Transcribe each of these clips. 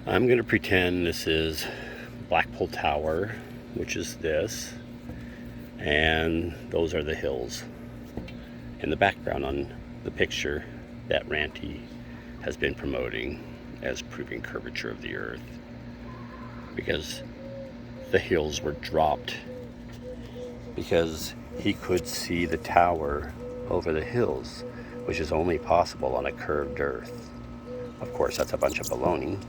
I'm going to pretend this is Blackpool Tower, which is this, and those are the hills in the background on the picture that Ranty has been promoting as proving curvature of the earth, because the hills were dropped because he could see the tower over the hills, which is only possible on a curved earth. Of course, that's a bunch of baloney.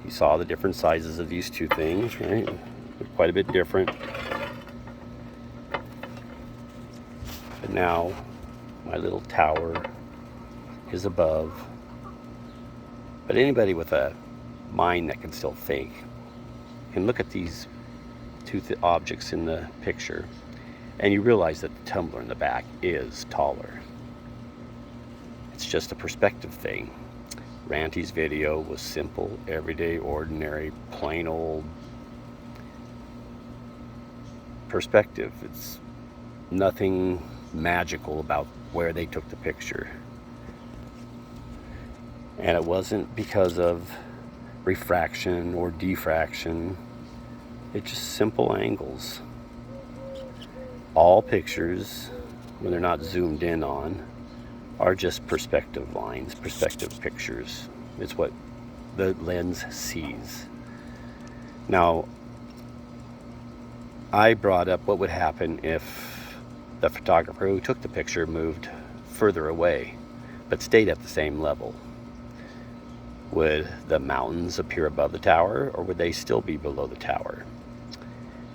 You saw the different sizes of these two things, right? They're quite a bit different. But now my little tower is above. But anybody with a mind that can still think can look at these two objects in the picture, and you realize that the tumbler in the back is taller. It's just a perspective thing. Ranty's video was simple, everyday, ordinary, plain old perspective. It's nothing magical about where they took the picture. And it wasn't because of refraction or diffraction. It's just simple angles. All pictures, when they're not zoomed in on, are just perspective lines, perspective pictures. It's what the lens sees. Now, I brought up what would happen if the photographer who took the picture moved further away, but stayed at the same level. Would the mountains appear above the tower, or would they still be below the tower?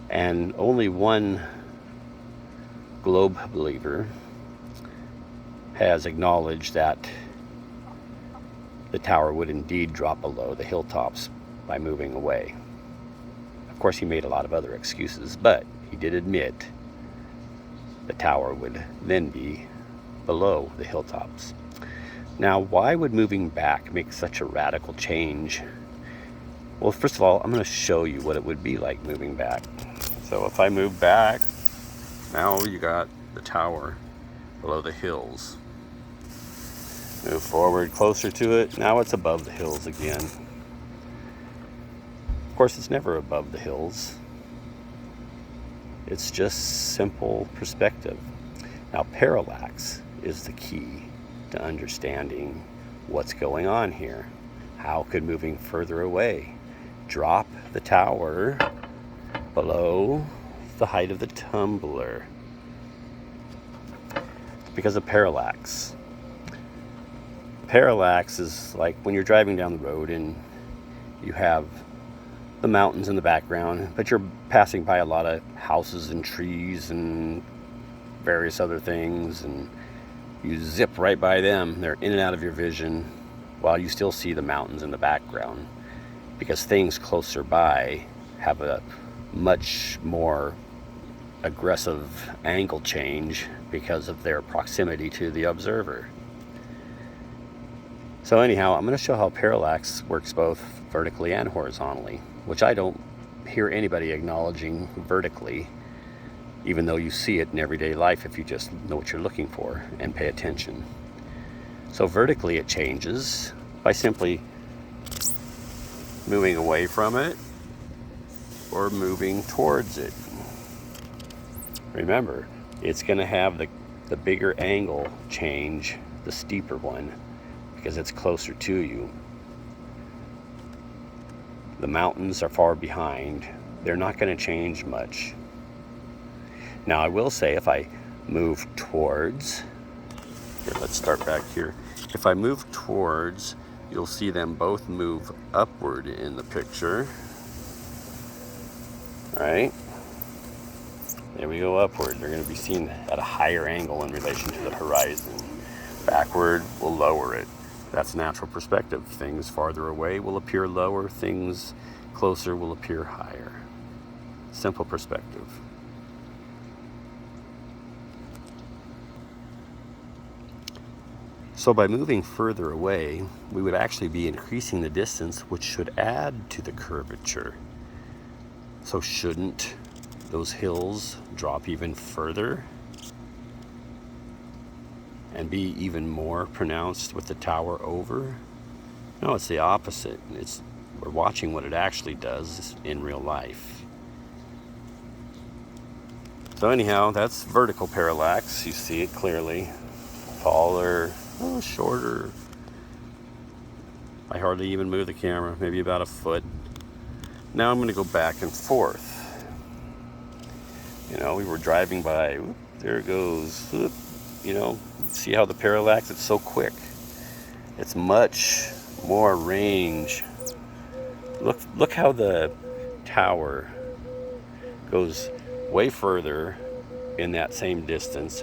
And only one globe believer has acknowledged that the tower would indeed drop below the hilltops by moving away. Of course, he made a lot of other excuses, but he did admit the tower would then be below the hilltops. Now, why would moving back make such a radical change? Well, first of all, I'm going to show you what it would be like moving back. So if I move back, now you got the tower below the hills. Move forward closer to it, now it's above the hills again. Of course, it's never above the hills. It's just simple perspective. Now, parallax is the key to understanding what's going on here. How could moving further away drop the tower below the height of the tumbler? Because of parallax. Parallax is like when you're driving down the road and you have the mountains in the background, but you're passing by a lot of houses and trees and various other things, and you zip right by them. They're in and out of your vision while you still see the mountains in the background, because things closer by have a much more aggressive angle change because of their proximity to the observer. So anyhow, I'm going to show how parallax works both vertically and horizontally, which I don't hear anybody acknowledging vertically, even though you see it in everyday life if you just know what you're looking for and pay attention. So vertically it changes by simply moving away from it or moving towards it. Remember, it's going to have the bigger angle change, the steeper one, because it's closer to you. The mountains are far behind. They're not going to change much. Now, I will say if I move towards, here, let's start back here. If I move towards, you'll see them both move upward in the picture. Right? There we go, upward. They're going to be seen at a higher angle in relation to the horizon. Backward will lower it. That's natural perspective. Things farther away will appear lower. Things closer will appear higher. Simple perspective. So by moving further away, we would actually be increasing the distance, which should add to the curvature. So shouldn't those hills drop even further and be even more pronounced with the tower over? No, it's the opposite. We're watching what it actually does in real life. So anyhow, that's vertical parallax. You see it clearly. Taller, shorter. I hardly even move the camera, maybe about a foot. Now I'm going to go back and forth. You know, we were driving by, whoop, there it goes. Whoop, you know, see how the parallax, it's so quick. It's much more range. Look how the tower goes way further in that same distance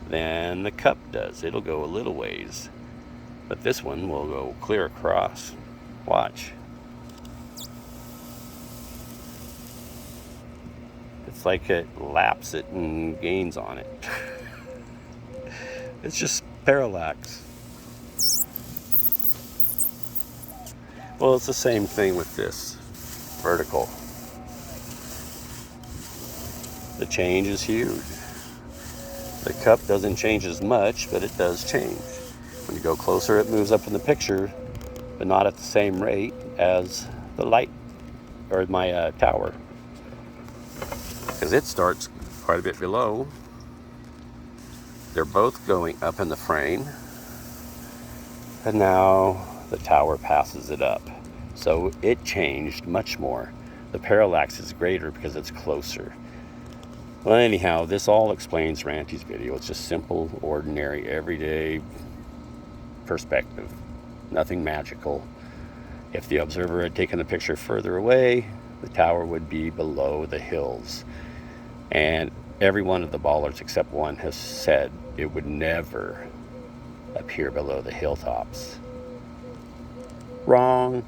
than the cup does. It'll go a little ways, but this one will go clear across. Watch. It's like it laps it and gains on it. It's just parallax. Well, it's the same thing with this vertical. The change is huge. The cup doesn't change as much, but it does change. When you go closer, it moves up in the picture, but not at the same rate as the light or my tower, because it starts quite a bit below. They're both going up in the frame, and now the tower passes it up. So it changed much more. The parallax is greater because it's closer. Well, anyhow, this all explains Ranty's video. It's just simple, ordinary, everyday perspective. Nothing magical. If the observer had taken the picture further away, the tower would be below the hills. And every one of the ballers except one has said it would never appear below the hilltops. Wrong.